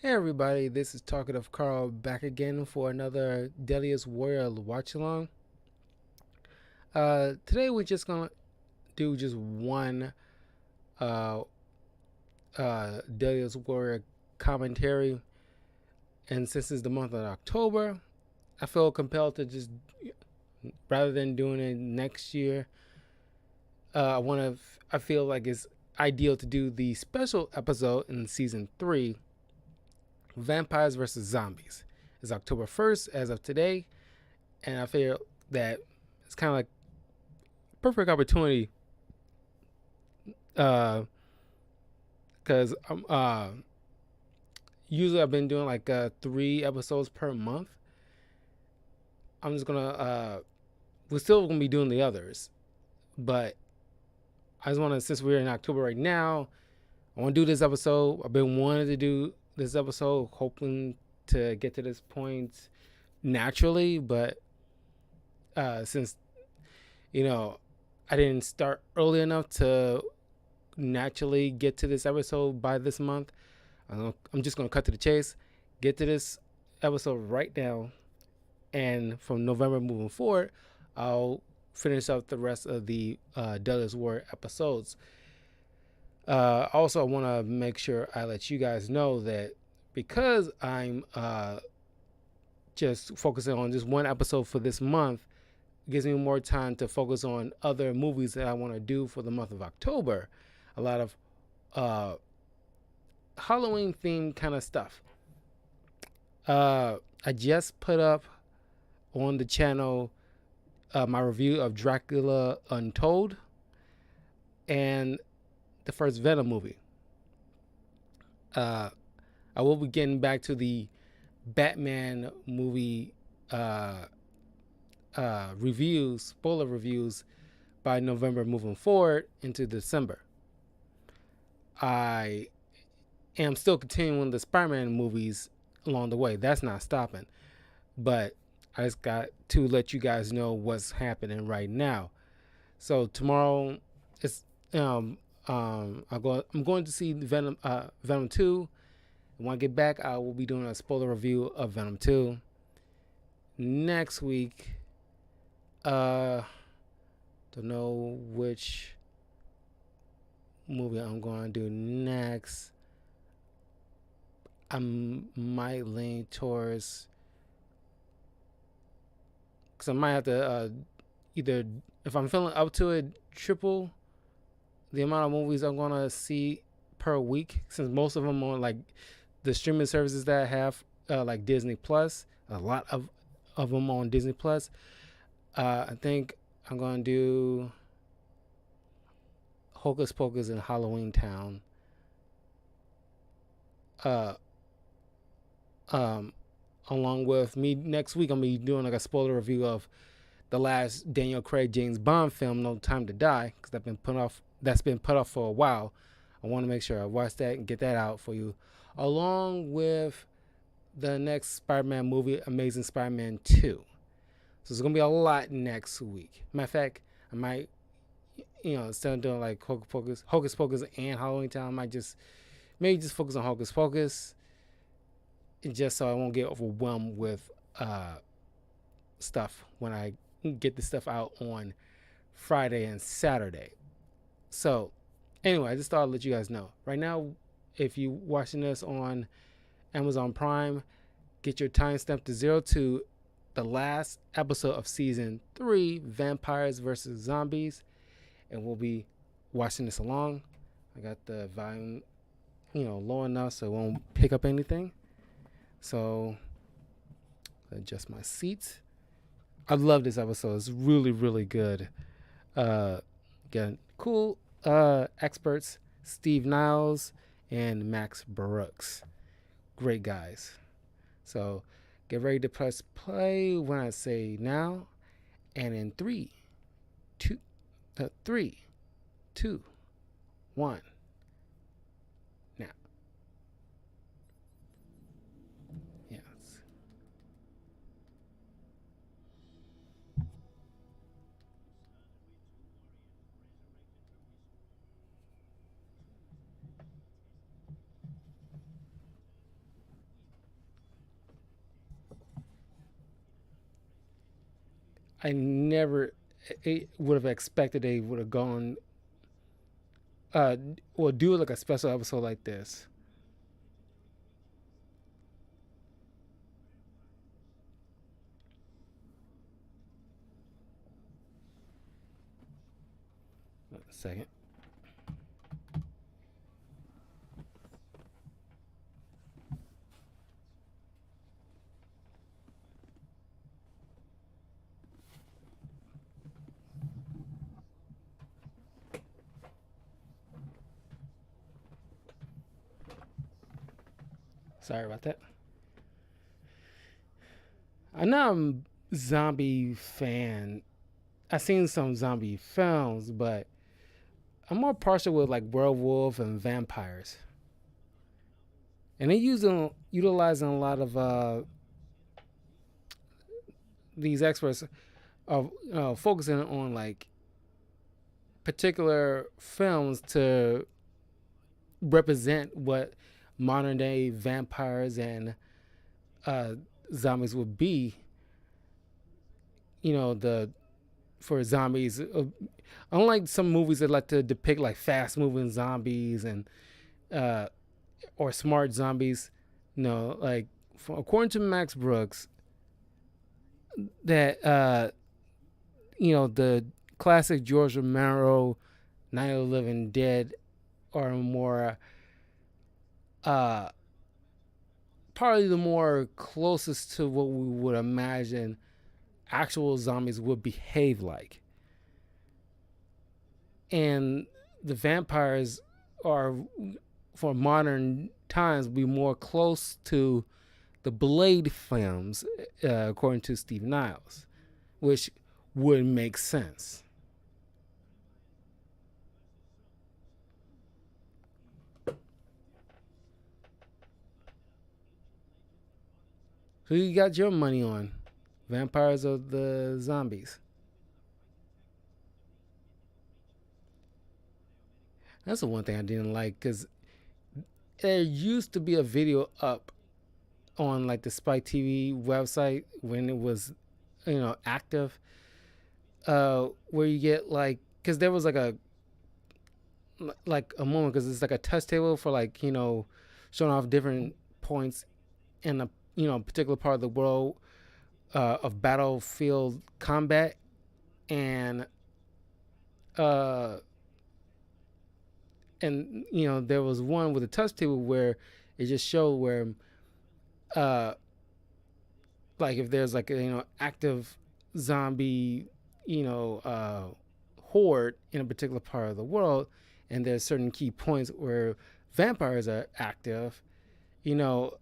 Hey everybody, this is Talkative Carl back again for another Deadliest Warrior watch along. Today we're just gonna do just one uh, Deadliest Warrior commentary, and since it's the month of October, I feel compelled to just rather than doing it next year, I feel like it's ideal to do the special episode in season 3, Vampires versus Zombies. It's October 1st as of today, and I feel that it's kind of like perfect opportunity because usually I've been doing like 3 episodes per month. I'm just gonna we're still gonna be doing the others, but I just want to, since we're in October right now, I want to do this episode. I've been wanting to do this episode, hoping to get to this point naturally, but since I didn't start early enough to naturally get to this episode by this month, I'm just going to cut to the chase, get to this episode right now, and from November moving forward, I'll finish up the rest of the Deadliest War episodes. Also, I want to make sure I let you guys know that because I'm just focusing on just one episode for this month, it gives me more time to focus on other movies that I want to do for the month of October. A lot of Halloween themed kind of stuff. I just put up on the channel my review of Dracula Untold and the first Venom movie. I will be getting back to the Batman movie reviews, spoiler reviews, by November moving forward into December. I am still continuing the Spider-Man movies along the way. That's not stopping. But I just got to let you guys know what's happening right now. So tomorrow, it's I'm going to see Venom 2. And when I get back, I will be doing a spoiler review of Venom 2. Next week, don't know which movie I'm going to do next. I might lean towards, because I might have to either, if I'm feeling up to it, triple the amount of movies I'm going to see per week, since most of them are like the streaming services that I have, like Disney Plus, a lot of them on Disney Plus. I think I'm going to do Hocus Pocus in Halloween Town. Along with me next week, I'm gonna be doing like a spoiler review of the last Daniel Craig James Bond film, No Time to Die, because that's been put off for a while. I want to make sure I watch that and get that out for you, along with the next Spider-Man movie, Amazing Spider-Man 2. So it's gonna be a lot next week. Matter of fact, I might, instead of doing like Hocus Pocus and Halloween Town, I might maybe just focus on Hocus Pocus, just so I won't get overwhelmed with stuff when I get the stuff out on Friday and Saturday. So anyway, I just thought I'd let you guys know. Right now, if you're watching this on Amazon Prime, get your timestamp to 02 the last episode of season 3, Vampires versus Zombies, and we'll be watching this along. I got the volume, low enough so it won't pick up anything. So adjust my seat. I love this episode. It's really, really good. Again, cool experts, Steve Niles and Max Brooks. Great guys. So get ready to press play when I say now. And in 3, 2, 1. Now. Yes. I never would have expected they would have gone uh or do like a special episode like this. A second. Sorry about that. I'm not a zombie fan. I've seen some zombie films, but I'm more partial with like werewolf and vampires. And they utilizing a lot of these experts of focusing on like particular films to represent what modern day vampires and uh, zombies would be. You know, the for zombies, unlike some movies that like to depict like fast moving zombies and uh, or smart zombies. No, like according to Max Brooks, that the classic George Romero Night of the Living Dead are more uh probably the more closest to what we would imagine actual zombies would behave like. And the vampires are for modern times be more close to the Blade films, according to Steve Niles, which would make sense. Who you got your money on? Vampires or the zombies? That's the one thing I didn't like because there used to be a video up on like the Spike TV website when it was, active, where you get like because there was like a moment because it's like a test table for like showing off different points in a particular part of the world of battlefield combat and uh there was one with a touch table where it just showed where uh like if there's like a active zombie you know uh horde in a particular part of the world and there's certain key points where vampires are active, you know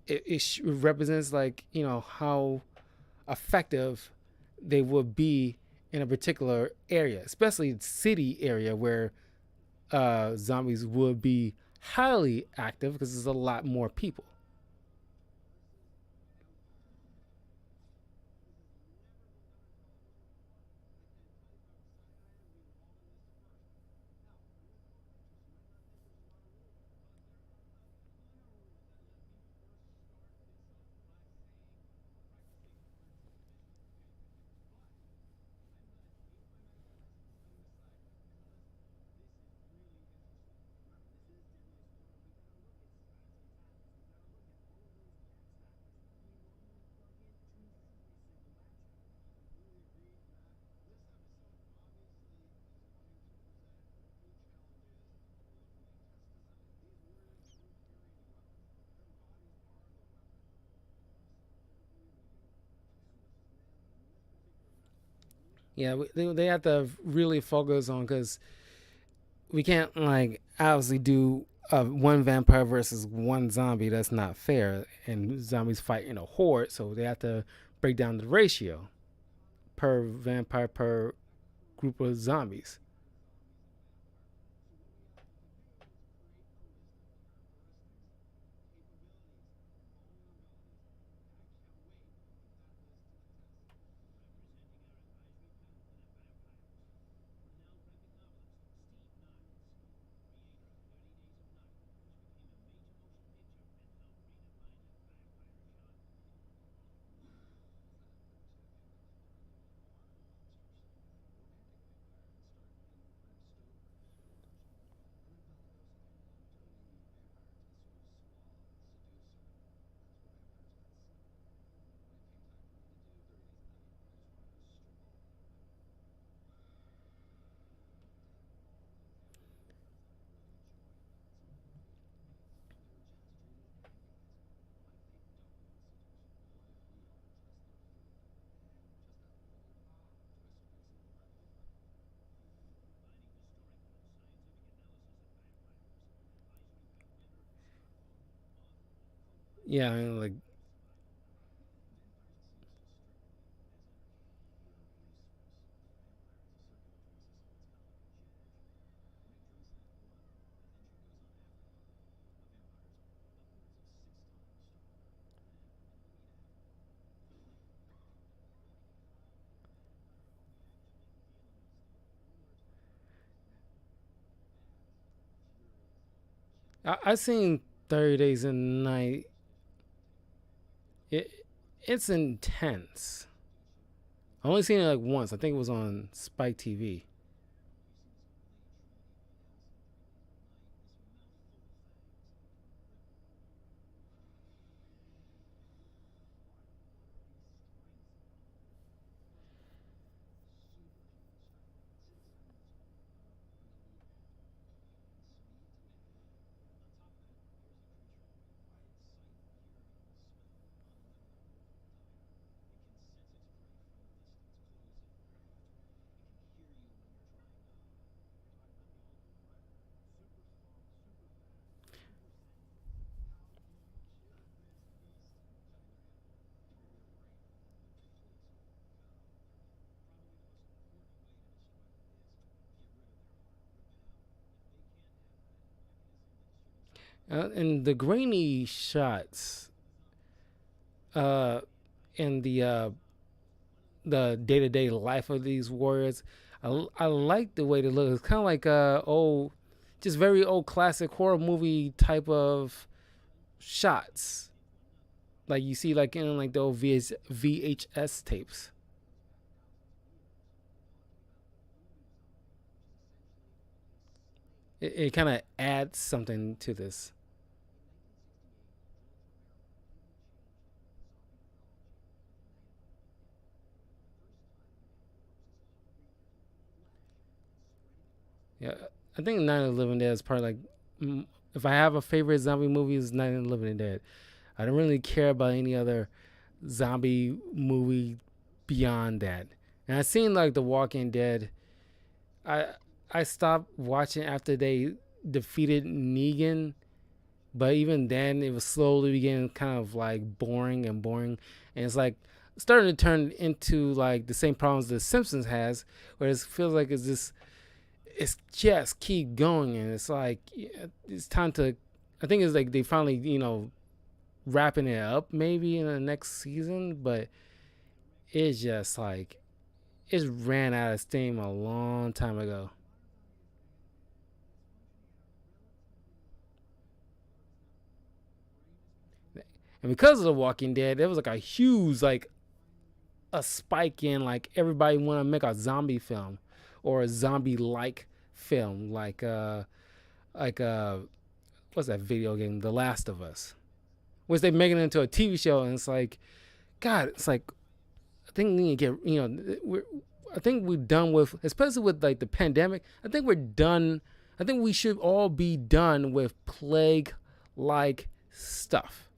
it represents like how effective they would be in a particular area, especially city area where zombies would be highly active because there's a lot more people. Yeah, they have to really focus on because we can't like obviously do one vampire versus one zombie. That's not fair. And zombies fight in a horde, so they have to break down the ratio per vampire per group of zombies. Yeah, I mean, like I seen 30 Days and Night. It it's intense. I only seen it like once. I think it was on Spike TV. And the grainy shots, uh, in the day to day life of these warriors, I like the way they look. It's kind of like old, just very old classic horror movie type of shots, like you see like in like the old VHS tapes. It kind of adds something to this. Yeah, I think Night of the Living Dead is probably like, if I have a favorite zombie movie, is Night of the Living Dead. I don't really care about any other zombie movie beyond that. And I seen like The Walking Dead. I I stopped watching after they defeated Negan, but even then it was slowly beginning kind of like boring and boring, and it's like starting to turn into like the same problems The Simpsons has, where it feels like it's just keep going, and it's like, yeah, it's time to. I think it's like they finally wrapping it up maybe in the next season, but it's just like it ran out of steam a long time ago. And because of The Walking Dead, there was like a huge like a spike in like everybody want to make a zombie film or a zombie like film like what's that video game, The Last of Us, which they making it into a TV show, and it's like, God, it's like I think we need to get we're I think we're done with, especially with like the pandemic. I think we're done. I think we should all be done with plague like stuff.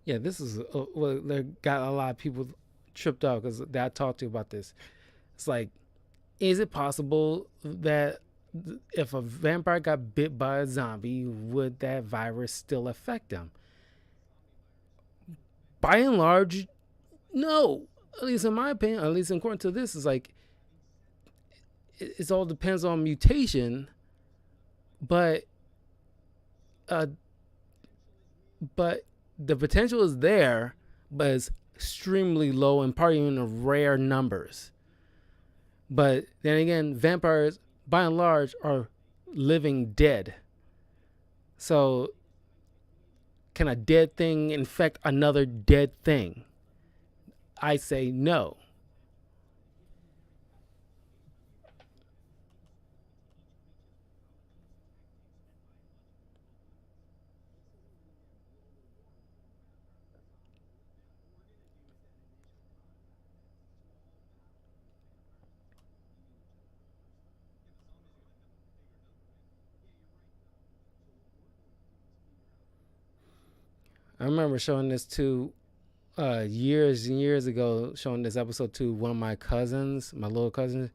Yeah, this is well, they got a lot of people tripped up because I talked to about this. It's like, is it possible that if a vampire got bit by a zombie, would that virus still affect them? By and large, no. At least in my opinion, at least according to this, is like it all depends on mutation. But uh, but the potential is there, but it's extremely low and probably in rare numbers. But then again, vampires by and large are living dead. So can a dead thing infect another dead thing? I say no. I remember showing this to years and years ago, showing this episode to one of my cousins, my little cousins,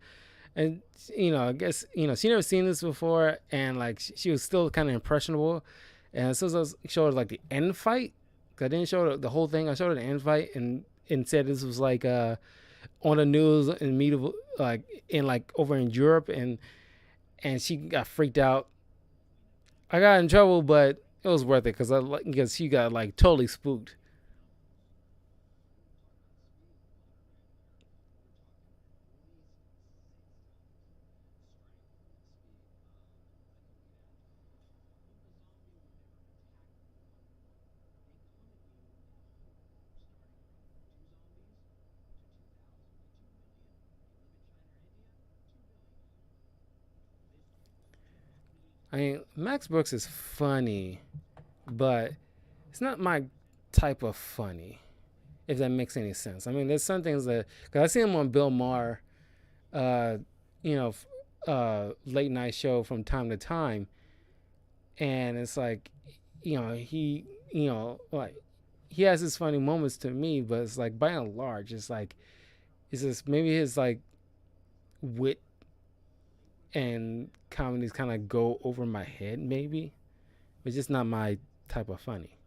and I guess she never seen this before, and like she was still kind of impressionable, and so I showed her like the end fight. 'Cause I didn't show her the whole thing. I showed her the end fight, and said this was like on the news and media, like in like over in Europe, and she got freaked out. I got in trouble, but it was worth it because she got like totally spooked. I mean, Max Brooks is funny, but it's not my type of funny, if that makes any sense. I mean, there's some things that, because I see him on Bill Maher, uh, late night show from time to time, and it's like, like he has his funny moments to me, but it's like by and large, it's just maybe his like wit and comedies kind of go over my head, maybe, but just not my type of funny.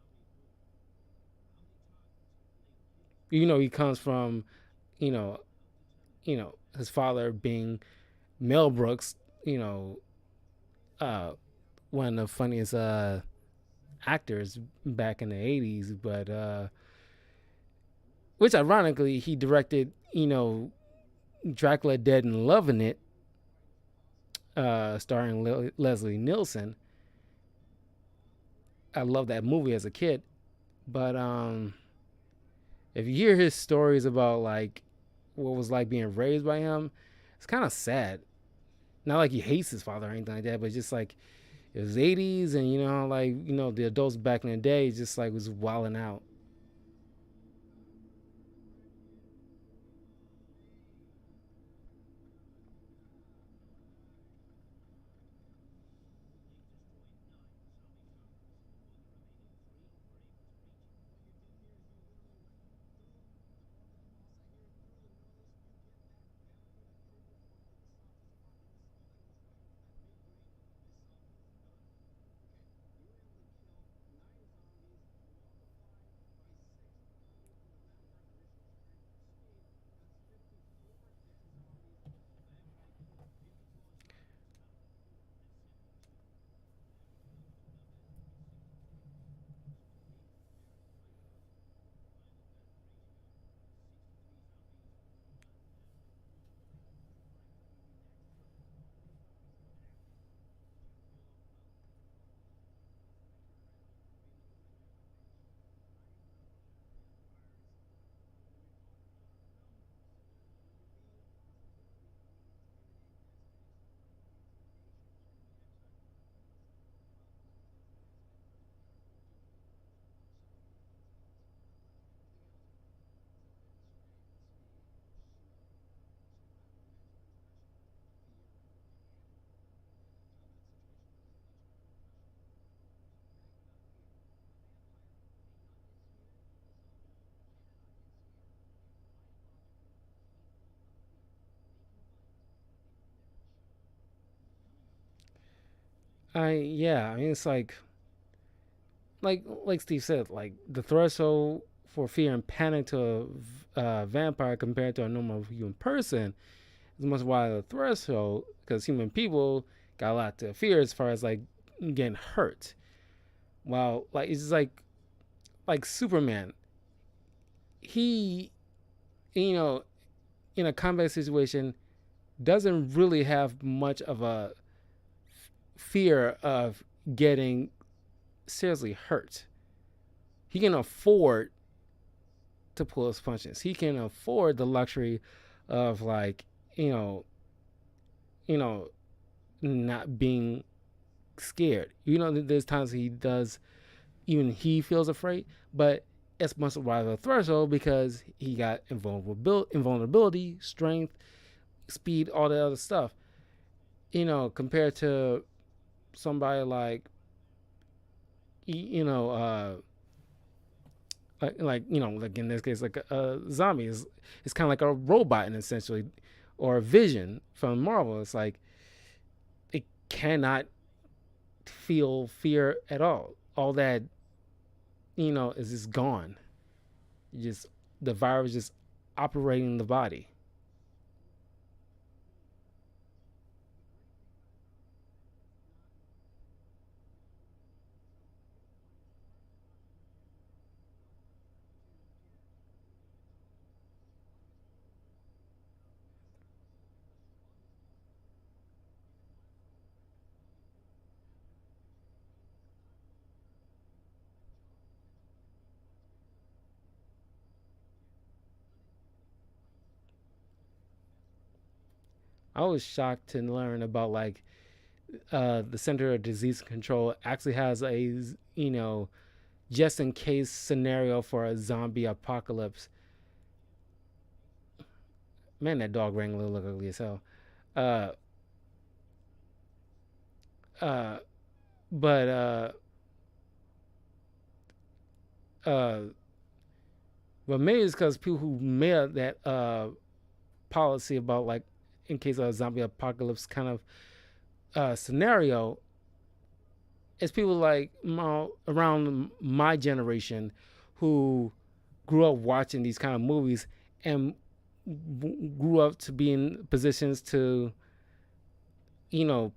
He comes from, you know, his father being Mel Brooks, you know, uh, one of the funniest actors back in the '80s, but which ironically he directed, Dracula Dead and Loving It, starring Leslie Nielsen. I loved that movie as a kid, but if you hear his stories about like what it was like being raised by him, it's kind of sad. Not like he hates his father or anything like that, but just like it was '80s, and the adults back in the day just like was wilding out. I mean it's like Steve said, like the threshold for fear and panic to a vampire compared to a normal human person is much wider threshold because human people got a lot to fear as far as like getting hurt. Well, like it's just like Superman. He, you know, in a combat situation, doesn't really have much of a fear of getting seriously hurt. He can afford to pull his punches. He can afford the luxury of like, you know, you know, not being scared. There's times he does, even he feels afraid, but it's much rather a threshold because he got invulnerability, strength, speed, all that other stuff. Compared to somebody like, you know, like in this case, like a zombie is, it's kind of like a robot, and essentially, or a Vision from Marvel. It's like it cannot feel fear at all. All that is just gone. Just the virus just operating the body. I was shocked to learn about like the Center of Disease Control actually has a just in case scenario for a zombie apocalypse. Man, that dog wrangler look ugly as hell. Uh, uh, but uh, but maybe it's because people who made that policy about like in case of a zombie apocalypse kind of scenario, it's people like around my generation who grew up watching these kind of movies and grew up to be in positions to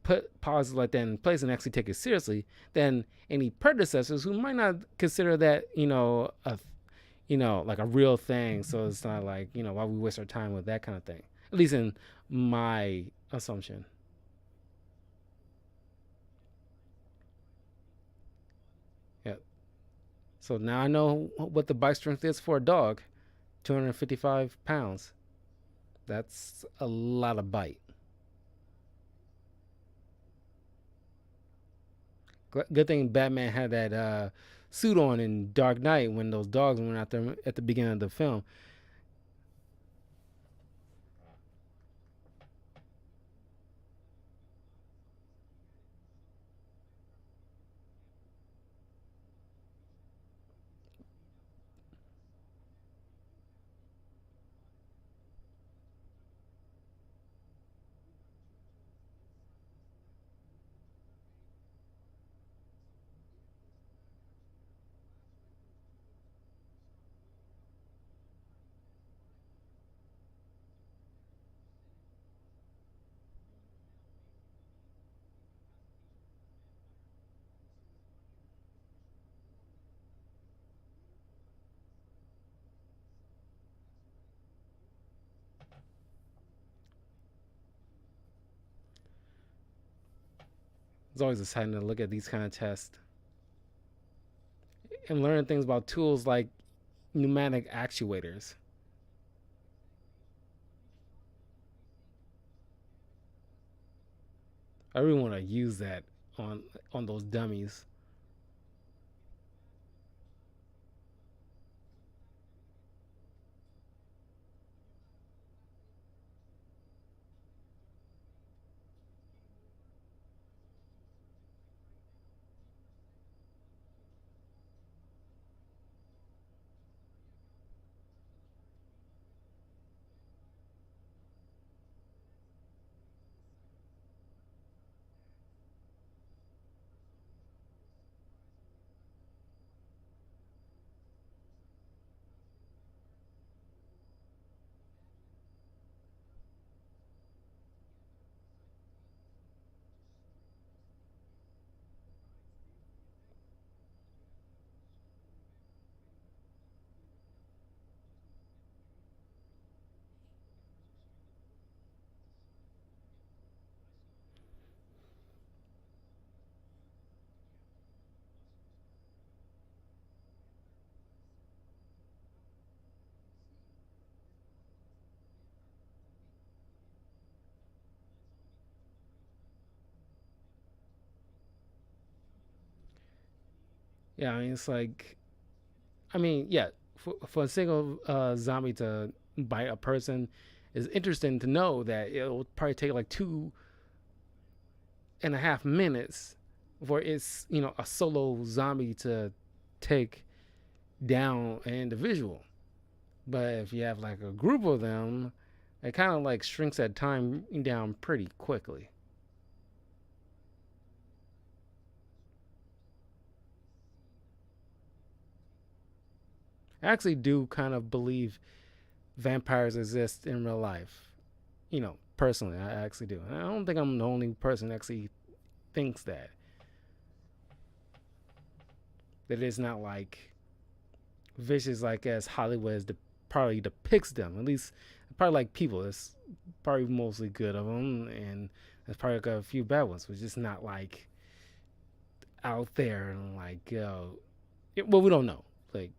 put policies like that in place and actually take it seriously than any predecessors who might not consider that like a real thing. So it's not like why we waste our time with that kind of thing, at least in my assumption. Yeah. So now I know what the bike strength is for a dog. 255 pounds. That's a lot of bite. Good thing Batman had that suit on in Dark Knight when those dogs went out there at the beginning of the film. It's always exciting to look at these kind of tests and learn things about tools like pneumatic actuators. I really want to use that on those dummies. Yeah, I mean, it's like, I mean, yeah, for a single zombie to bite a person is interesting to know that it'll probably take like 2.5 minutes for it's, a solo zombie to take down an individual. But if you have like a group of them, it kind of like shrinks that time down pretty quickly. I actually do kind of believe vampires exist in real life. Personally, I actually do. I don't think I'm the only person that actually thinks that it's not like vicious like as Hollywood probably depicts them. At least probably like people. It's probably mostly good of them, and there's probably like a few bad ones, but just not like out there and like well, we don't know. Like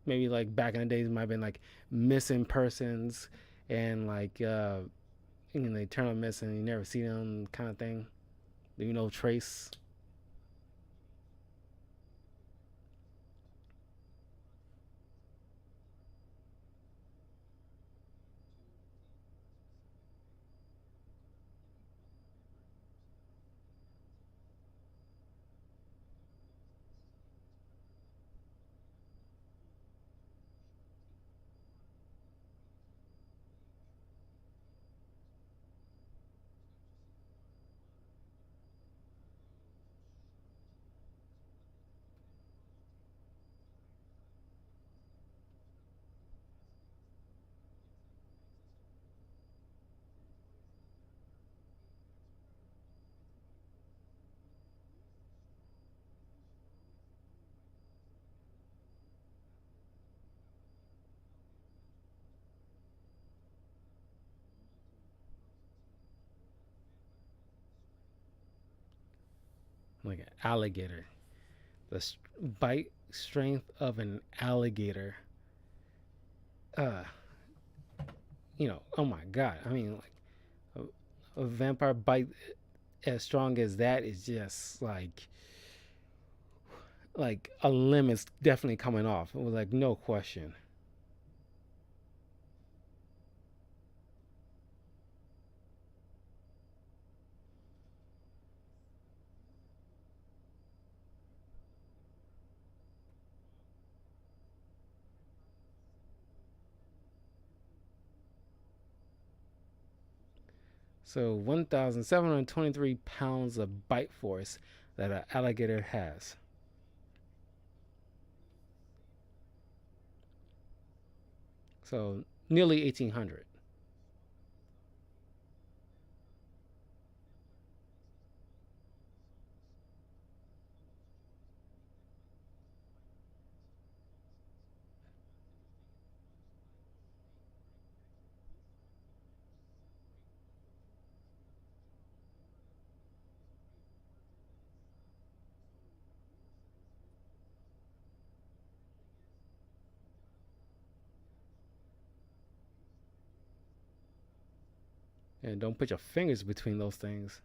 maybe like back in the days, it might have been like missing persons and like they turn up missing, and you never see them, kind of thing. You know, trace. Like an alligator. The bite strength of an alligator. Uh, oh my god. I mean, like a vampire bite as strong as that is just like a limb is definitely coming off. It was like no question. So 1,723 pounds of bite force that an alligator has. So nearly 1,800. And don't put your fingers between those things.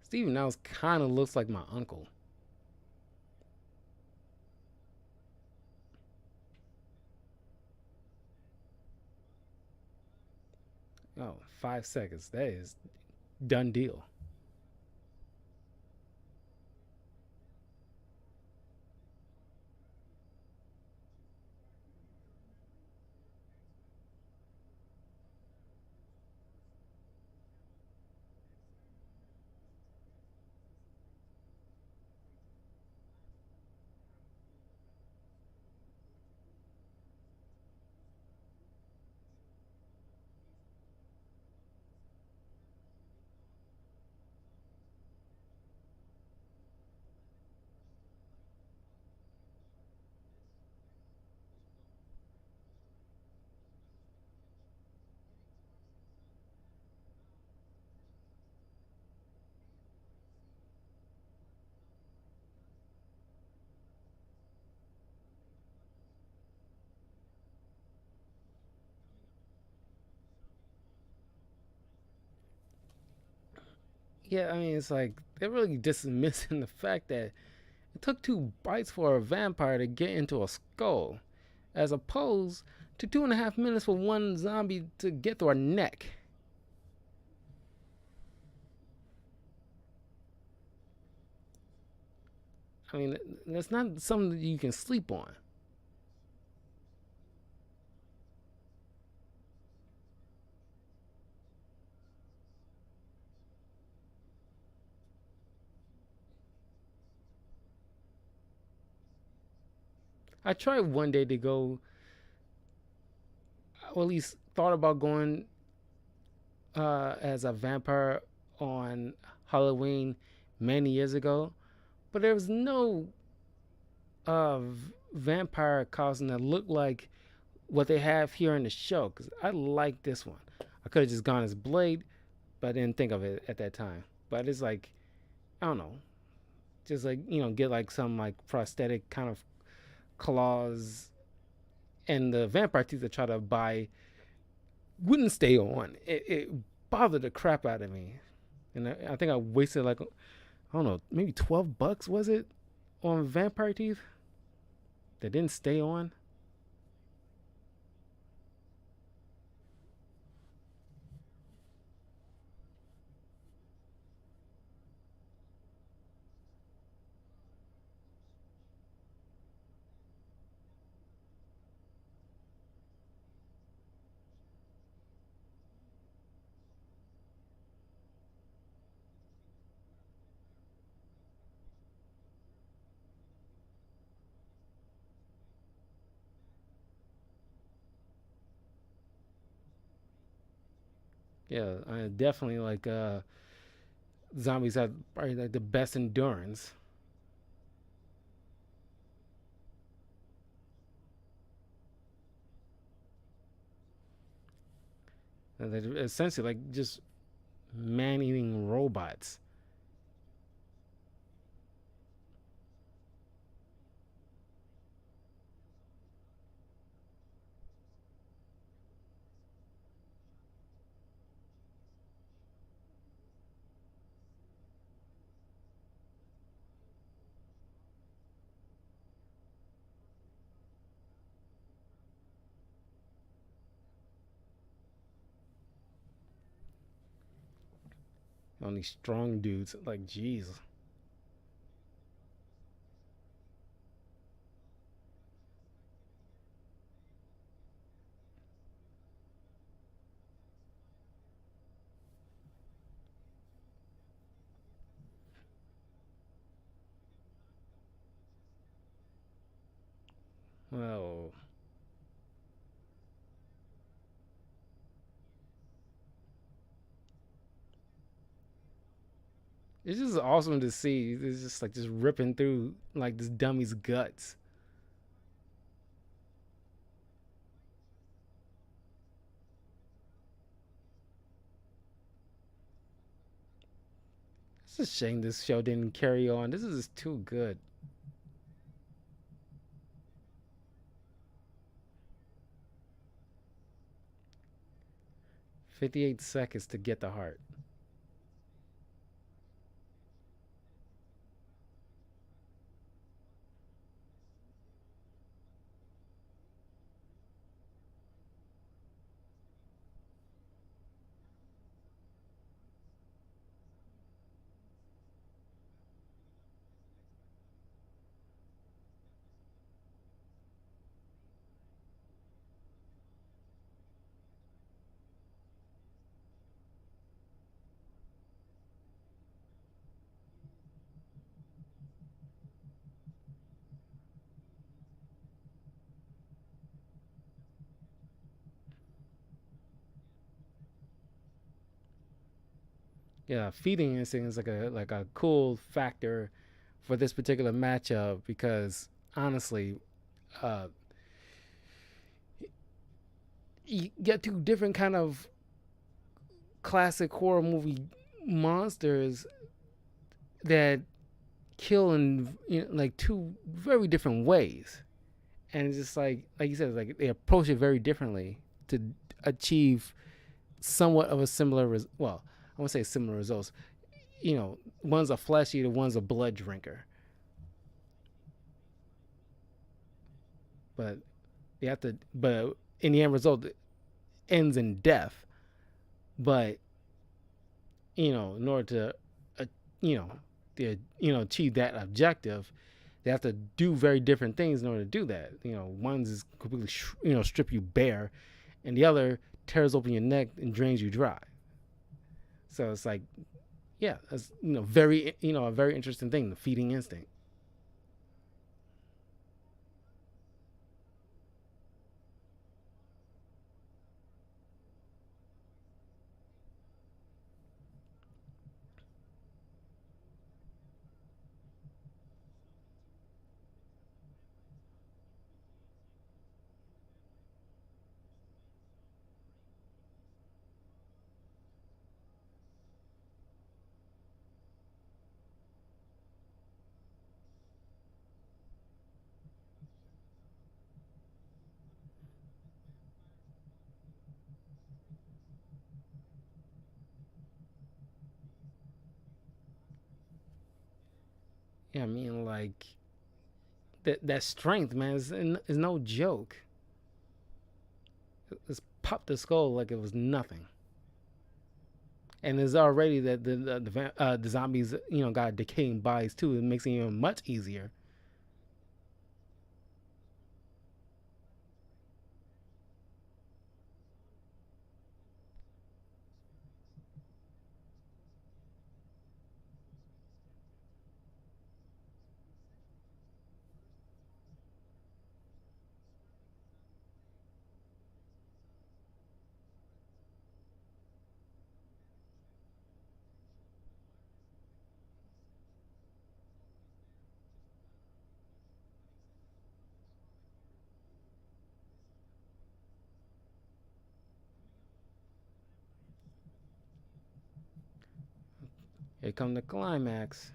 Steven now kind of looks like my uncle. Oh, 5 seconds. That is done deal. Yeah, I mean, it's like they're really dismissing the fact that it took 2 bites for a vampire to get into a skull, as opposed to 2.5 minutes for one zombie to get through a neck. I mean, that's not something that you can sleep on. I tried one day to go, or at least thought about going as a vampire on Halloween many years ago, but there was no uh, vampire costume that looked like what they have here in the show. Because I like this one. I could have just gone as Blade, but I didn't think of it at that time. But it's like, I don't know, just like, get like some like prosthetic kind of claws, and the vampire teeth I try to buy wouldn't stay on. It bothered the crap out of me, and I think I wasted like, I don't know, maybe $12 was it on vampire teeth that didn't stay on. Yeah, I definitely like zombies have probably like the best endurance. And they're essentially like just man-eating robots. On these strong dudes, like jeez. Well, it's just awesome to see. It's just like just ripping through like this dummy's guts. It's a shame this show didn't carry on. This is just too good. 58 seconds to get the heart. Yeah, feeding instinct is like a cool factor for this particular matchup because honestly, uh, you get two different kind of classic horror movie monsters that kill in like two very different ways, and it's just like you said, like they approach it very differently to achieve somewhat of a similar well, I won't say similar results. one's a flesh eater, one's a blood drinker. But they have to. But in the end result, it ends in death. But in order to, you know, achieve that objective, they have to do very different things in order to do that. One's is completely, strip you bare, and the other tears open your neck and drains you dry. So it's like, yeah, that's very a very interesting thing, the feeding instinct. Yeah, I mean, like that strength, man, is no joke. It's popped the skull like it was nothing. And there's already that the zombies got decaying bodies too. It makes it even much easier. Here come the climax.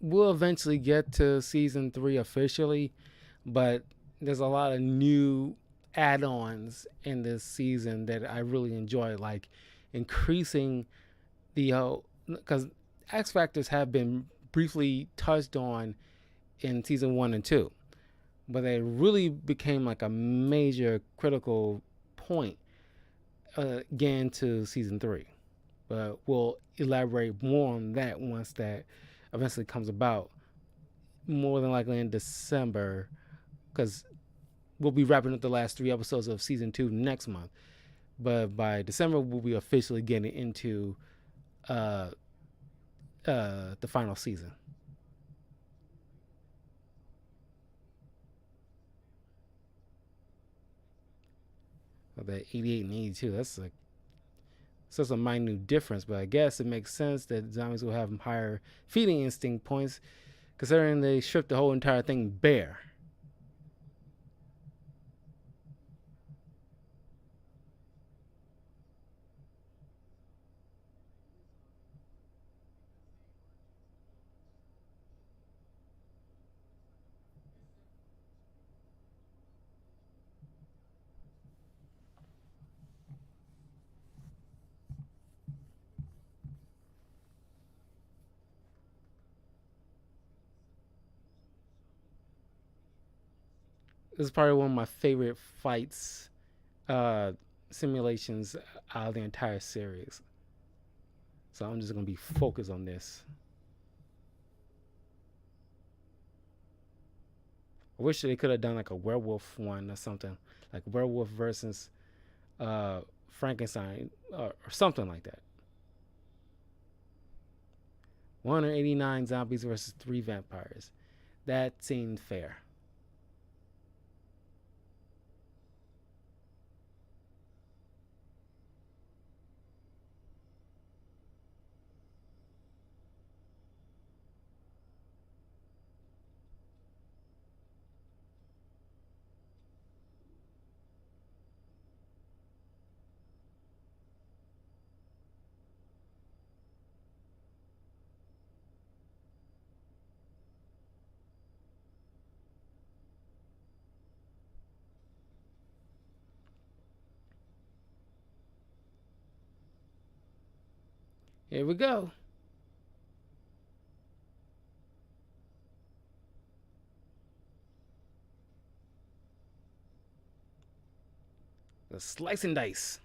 We'll eventually get to season 3 officially, but there's a lot of new add-ons in this season that I really enjoy, like increasing the because X factors have been briefly touched on in season 1 and 2, but they really became like a major critical point getting to season 3. But we'll elaborate more on that once that eventually comes about, more than likely in December, because we'll be wrapping up the last 3 episodes of season 2 next month. But by December, we'll be officially getting into uh, the final season. Of the 88 and 82, that's like such a minute difference, but I guess it makes sense that zombies will have higher feeding instinct points, considering they stripped the whole entire thing bare. This is probably one of my favorite fights uh, simulations out of the entire series. So I'm just gonna be focused on this. I wish they could have done like a werewolf one or something, like werewolf versus Frankenstein or something like that. 189 zombies versus 3 vampires. That seemed fair. Here we go. The slice and dice.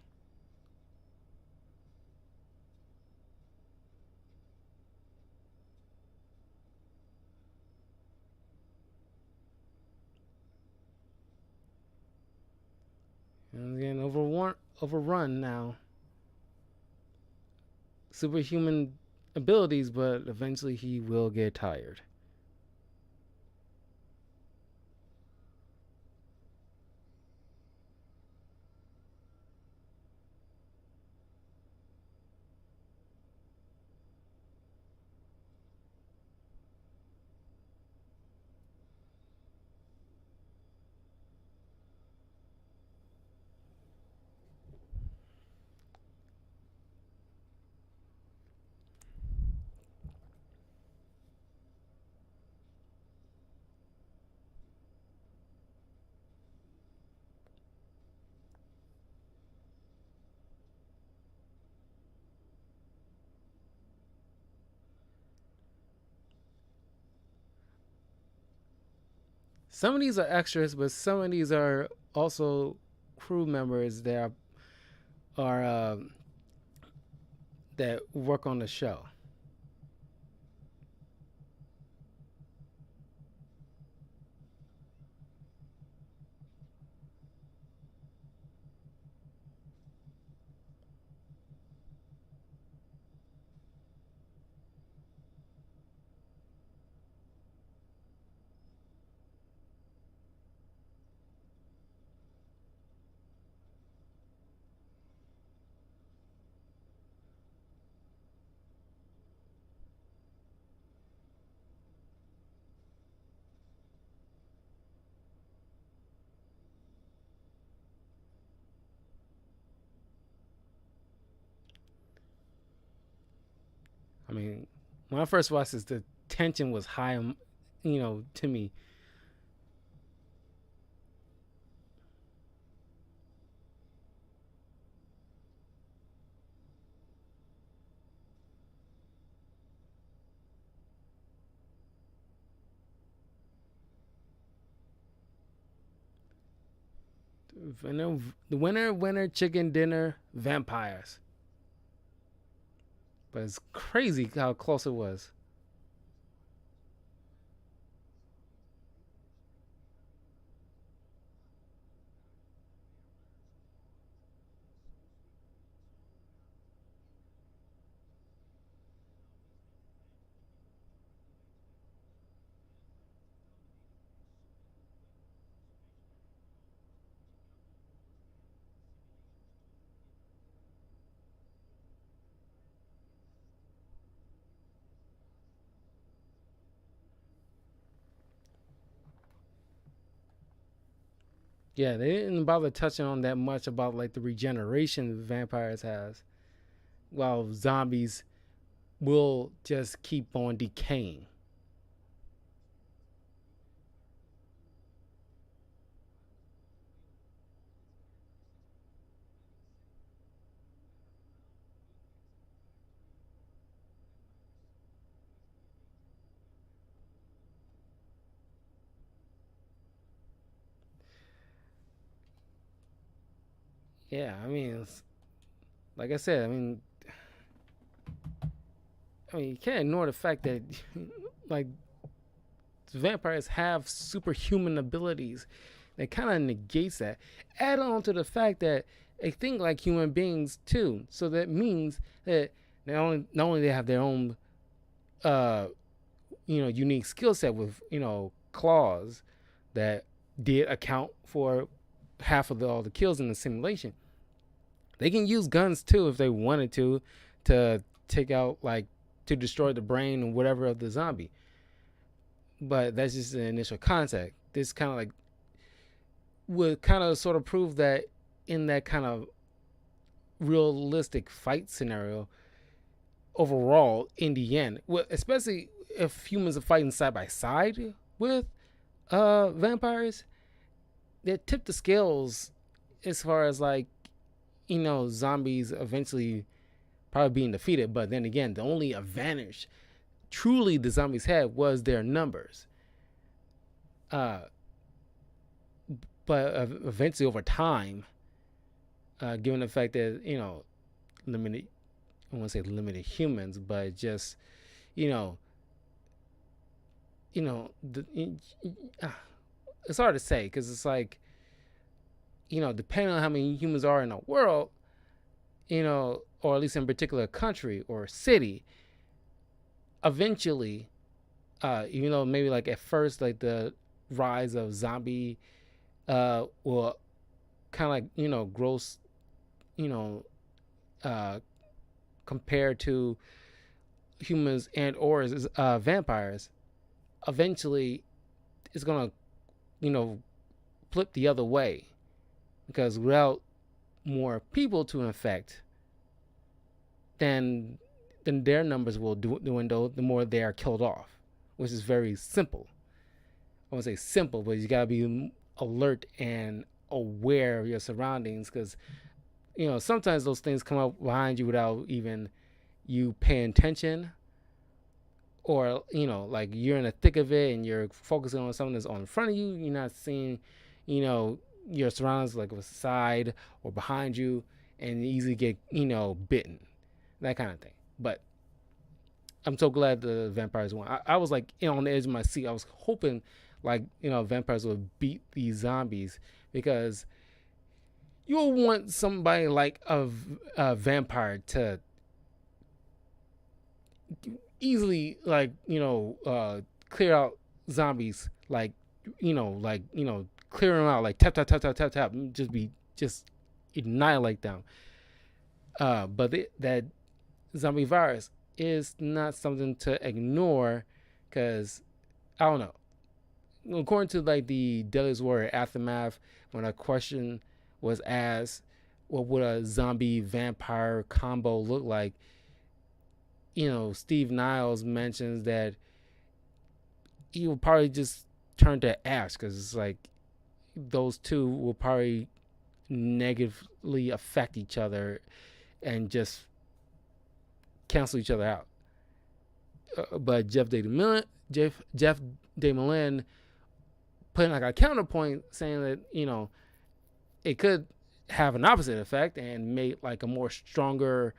And again, overrun now. Superhuman abilities, but eventually he will get tired. Some of these are extras, but some of these are also crew members are that work on the show. I mean, when I first watched this, the tension was high, to me. The winner, chicken dinner, vampires. But it's crazy how close it was. Yeah, they didn't bother touching on that much about like the regeneration vampires has, while zombies will just keep on decaying. Yeah, I mean, like I said, I mean, you can't ignore the fact that like vampires have superhuman abilities. That kind of negates that. Add on to the fact that they think like human beings too. So that means that not only they have their own uh unique skill set with claws that did account for half of all the kills in the simulation. They can use guns too if they wanted to take out, like, to destroy the brain or whatever of the zombie. But that's just the initial contact. This kind of like would kind of sort of prove that in that kind of realistic fight scenario, overall, in the end, well, especially if humans are fighting side by side with vampires, they tip the scales as far as, like, zombies eventually probably being defeated. But then again, the only advantage truly the zombies had was their numbers. Uh, but eventually, over time, given the fact that limited, I won't say limited humans, but just you know, it's hard to say because it's like, depending on how many humans are in a world, or at least in a particular country or city, eventually, even though maybe like at first, like the rise of zombie will kind of like gross, you know uh compared to humans and or vampires, eventually it's gonna flip the other way, because without more people to infect, then their numbers will dwindle the more they are killed off, which is very simple. I won't say simple, but you gotta be alert and aware of your surroundings, because sometimes those things come up behind you without even you paying attention, or like you're in the thick of it and you're focusing on something that's on in front of you. You're not seeing your surroundings, like with side or behind you, and you easily get bitten, that kind of thing. But I'm so glad the vampires won. I was like on the edge of my seat. I was hoping like vampires would beat these zombies, because you'll want somebody like a vampire to easily, like, clear out zombies, like, clear them out, like tap tap tap tap tap tap, just annihilate them. But that zombie virus is not something to ignore, because I don't know. According to like the Deadliest Warrior Aftermath, when a question was asked, what would a zombie vampire combo look like? Steve Niles mentions that he will probably just turn to ash, because it's like those two will probably negatively affect each other and just cancel each other out. But Jeff DeMolin putting like a counterpoint, saying that it could have an opposite effect and make like a more stronger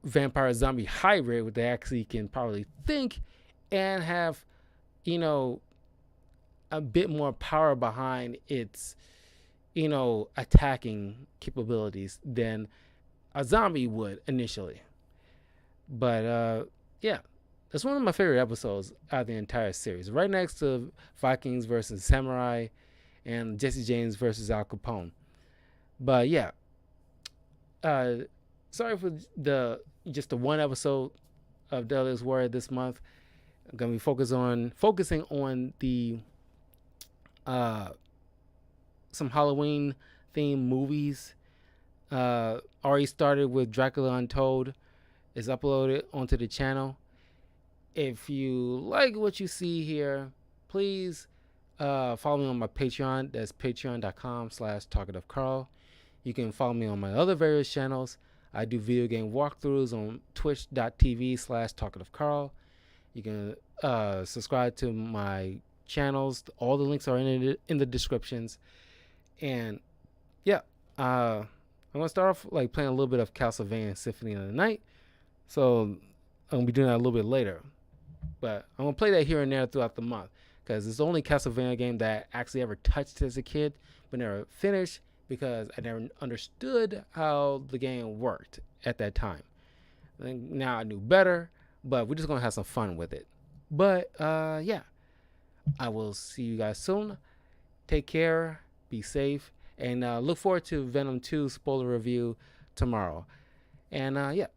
vampire zombie hybrid, where they actually can probably think and have a bit more power behind its attacking capabilities than a zombie would initially. But yeah, that's one of my favorite episodes out of the entire series, right next to Vikings versus Samurai and Jesse James versus Al Capone. But yeah, sorry for just the one episode of Deadliest Warrior this month. I'm gonna be focusing on the some Halloween themed movies. Already started with Dracula Untold. Is uploaded onto the channel. If you like what you see here, please follow me on my Patreon. That's patreon.com/talkativecarl. You can follow me on my other various channels. I do video game walkthroughs on twitch.tv/talkativecarl. You can subscribe to my channels. All the links are in the descriptions. And yeah, I'm gonna start off like playing a little bit of Castlevania Symphony of the Night. So I'm gonna be doing that a little bit later. But I'm gonna play that here and there throughout the month, because it's the only Castlevania game that I actually ever touched as a kid but never finished, because I never understood how the game worked at that time. And now I knew better, but we're just gonna have some fun with it. But yeah, I will see you guys soon. Take care, be safe, and look forward to Venom 2 spoiler review tomorrow. And yeah,